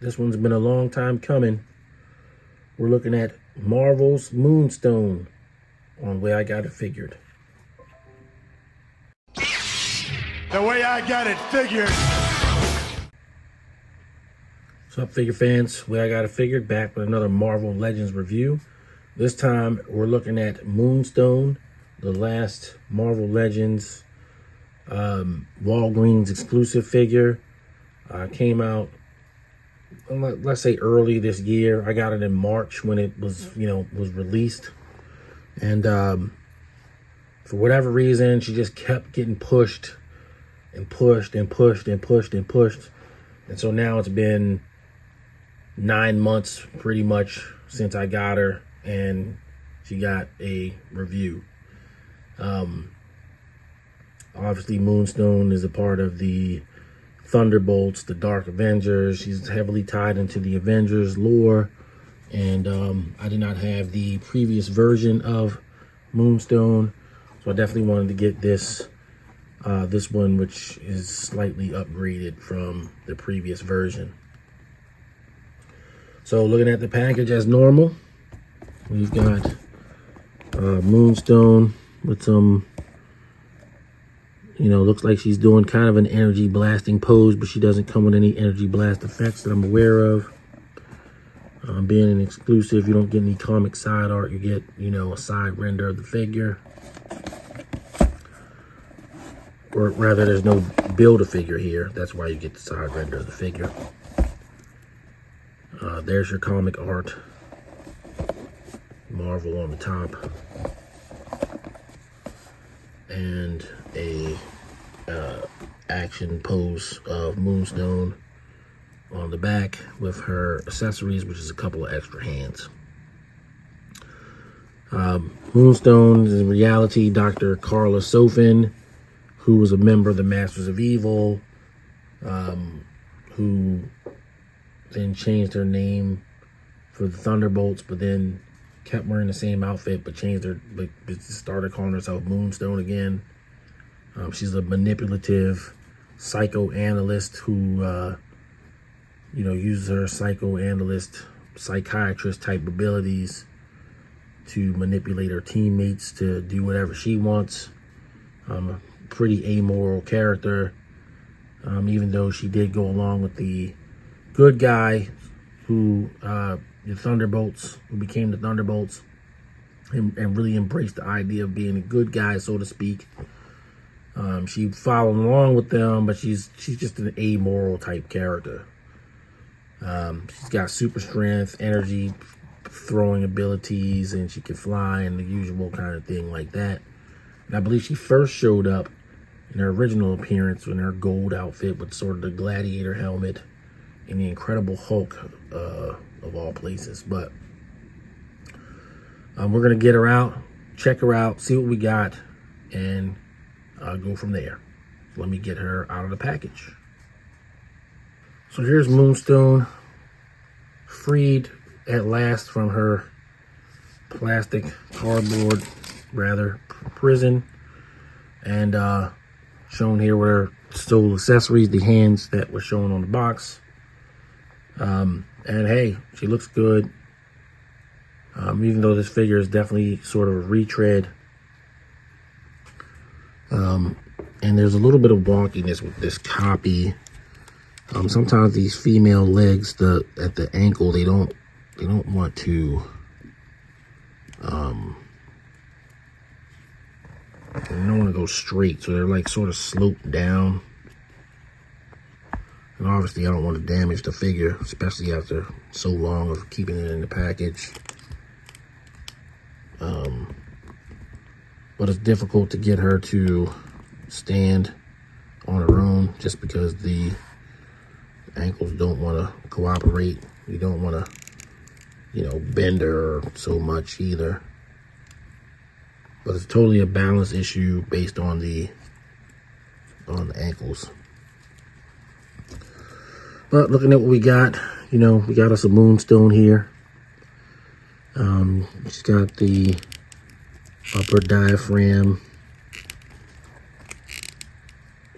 This one's been a long time coming. We're looking at Marvel's Moonstone on Way I Got It Figured. The way I got it figured. What's up, figure fans? Way I Got It Figured, back with another Marvel Legends review. This time we're looking at Moonstone, the last Marvel Legends Walgreens exclusive figure. Came out, let's say, early this year. I got it in March when it was, was released. And for whatever reason, she just kept getting pushed and pushed and pushed and pushed and pushed. And so now it's been 9 months pretty much since I got her and she got a review. Obviously Moonstone is a part of the Thunderbolts, the Dark Avengers. She's heavily tied into the Avengers lore. And I did not have the previous version of Moonstone, so I definitely wanted to get this one, which is slightly upgraded from the previous version. So looking at the package as normal, we've got Moonstone with some, looks like she's doing kind of an energy blasting pose, but she doesn't come with any energy blast effects that I'm aware of. Being an exclusive, you don't get any comic side art. You get, a side render of the figure. Or rather, there's no Build-A-Figure here. That's why you get the side render of the figure. There's your comic art. Marvel on the top. And a action pose of Moonstone on the back with her accessories, which is a couple of extra hands. Moonstone is in reality Dr. Carla Sofin, who was a member of the Masters of Evil, who then changed her name for the Thunderbolts, but then kept wearing the same outfit, but started calling herself Moonstone again. She's a manipulative psychoanalyst who uses her psychiatrist type abilities to manipulate her teammates to do whatever she wants. A pretty amoral character, even though she did go along with the good guy who the Thunderbolts, who became the Thunderbolts, and really embraced the idea of being a good guy, so to speak. She followed along with them, but she's just an amoral type character. She's got super strength, energy, throwing abilities, and she can fly and the usual kind of thing like that. And I believe she first showed up in her original appearance in her gold outfit with sort of the gladiator helmet and the Incredible Hulk of all places. But we're going to get her out, check her out, see what we got, and go from there. Let me get her out of the package. So here's Moonstone, freed at last from her cardboard prison, and shown here with her stole accessories, the hands that were shown on the box. And hey, she looks good. Even though this figure is definitely sort of a retread. And there's a little bit of wonkiness with this copy. Sometimes these female legs, at the ankle, they don't want to they don't want to go straight, so they're like sort of sloped down. And obviously I don't want to damage the figure, especially after so long of keeping it in the package. But it's difficult to get her to stand on her own just because the ankles don't want to cooperate. You don't want to, bend her so much either. But it's totally a balance issue based on the ankles. But looking at what we got, we got us a Moonstone here. She's got the upper diaphragm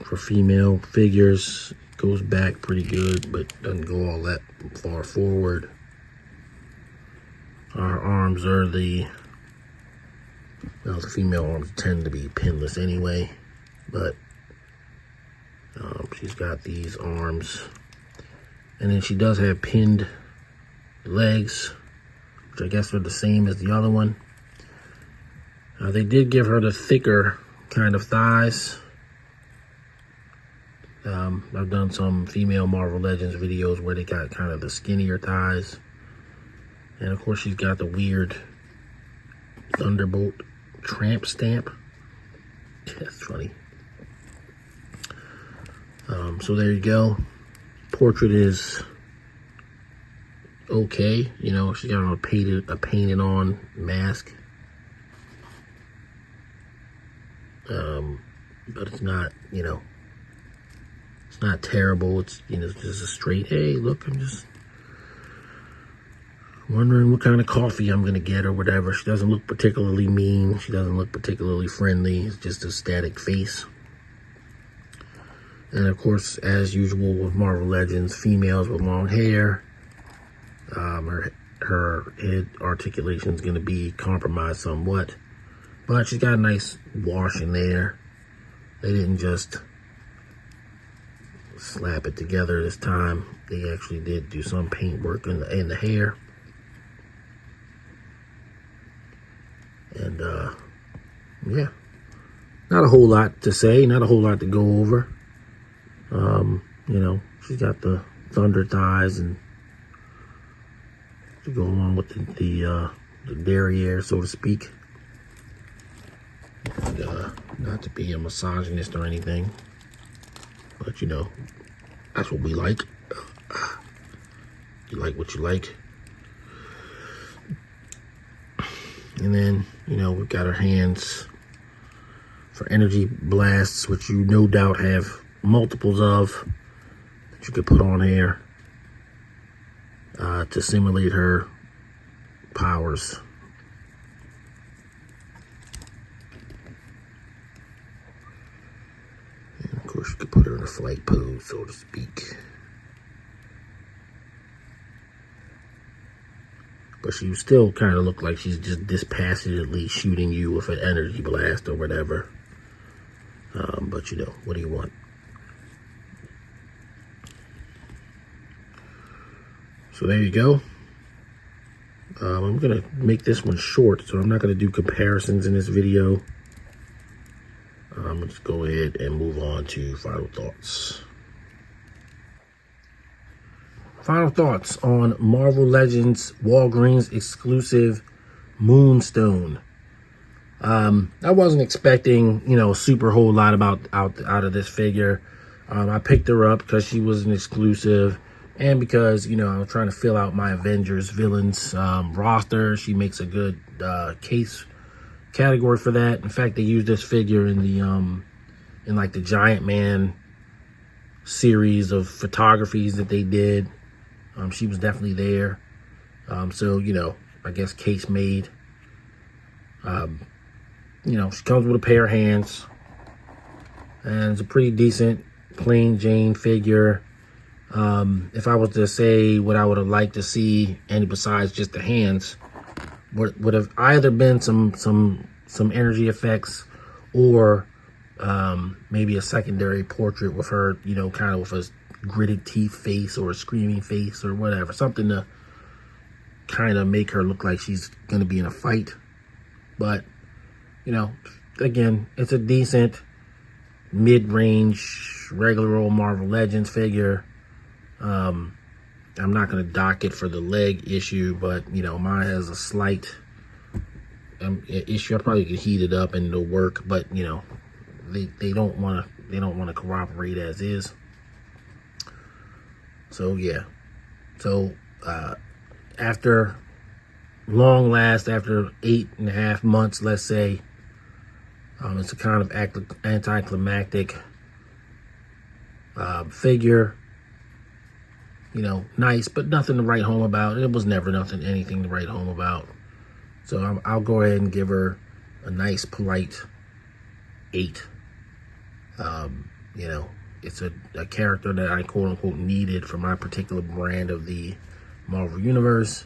for female figures. Goes back pretty good, but doesn't go all that far forward. Our arms are the female arms tend to be pinless anyway, but she's got these arms. And then she does have pinned legs, which I guess are the same as the other one. They did give her the thicker kind of thighs. I've done some female Marvel Legends videos where they got kind of the skinnier thighs. And of course she's got the weird Thunderbolt tramp stamp. That's funny. So there you go. Portrait is okay. You know, she got on a painted on mask. But it's not, you know, it's not terrible. It's, you know, it's just a straight, hey, look, I'm just wondering what kind of coffee I'm going to get or whatever. She doesn't look particularly mean. She doesn't look particularly friendly. It's just a static face. And of course, as usual with Marvel Legends, females with long hair, her head articulation is going to be compromised somewhat. But she's got a nice wash in there. They didn't just slap it together this time. They actually did do some paint work in the hair. And yeah, not a whole lot to say, not a whole lot to go over. You know, she's got the thunder thighs and to go along with the derriere, so to speak. And, not to be a misogynist or anything, but you know, that's what we like. You like what you like. And then, you know, we've got our hands for energy blasts, which you no doubt have multiples of that you could put on here to simulate her powers. And of course, you could put her in a flight pose, so to speak. But she still kind of look like she's just dispassionately shooting you with an energy blast or whatever. But you know, what do you want? So there you go. I'm going to make this one short, so I'm not going to do comparisons in this video. Let's go ahead and move on to final thoughts. Final thoughts on Marvel Legends Walgreens exclusive Moonstone. I wasn't expecting, you know, a super whole lot out of this figure. I picked her up because she was an exclusive, and because, you know, I was trying to fill out my Avengers villains roster. She makes a good case category for that. In fact, they used this figure in the in like the Giant Man series of photographies that they did. She was definitely there. So, you know, I guess case made. You know, she comes with a pair of hands. And it's a pretty decent, plain Jane figure. If I was to say what I would have liked to see, and besides just the hands, would have either been some energy effects, or maybe a secondary portrait with her, you know, kind of with a gritted teeth face or a screaming face or whatever, something to kind of make her look like she's going to be in a fight. But, you know, again, it's a decent mid-range regular old Marvel Legends figure. I'm not going to dock it for the leg issue, but, you know, mine has a slight issue. I probably could heat it up and it'll work, but, you know, they don't want to cooperate as is. So yeah, so after long last, after 8.5 months, let's say, it's a kind of anticlimactic figure. You know, nice, but nothing to write home about. It was never anything to write home about. So I'll go ahead and give her a nice, polite 8. You know, it's a character that I quote unquote needed for my particular brand of the Marvel Universe,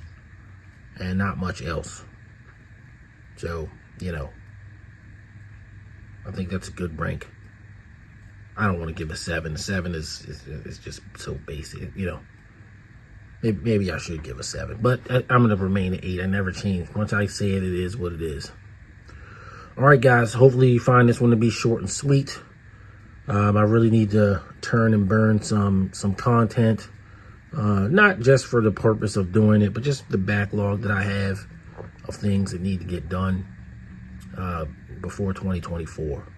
and not much else. So, you know, I think that's a good rank. I don't want to give a 7. A 7 is just so basic, you know. Maybe I should give a 7, but I'm going to remain at 8. I never change. Once I say it, it is what it is. All right, guys. Hopefully you find this one to be short and sweet. I really need to turn and burn some content, not just for the purpose of doing it, but just the backlog that I have of things that need to get done before 2024.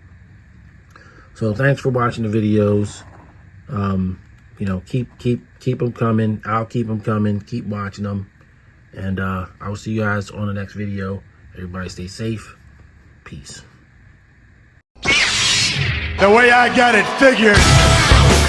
So thanks for watching the videos. You know, keep them coming. I'll keep them coming. Keep watching them, and I will see you guys on the next video. Everybody stay safe. Peace. The way I got it figured.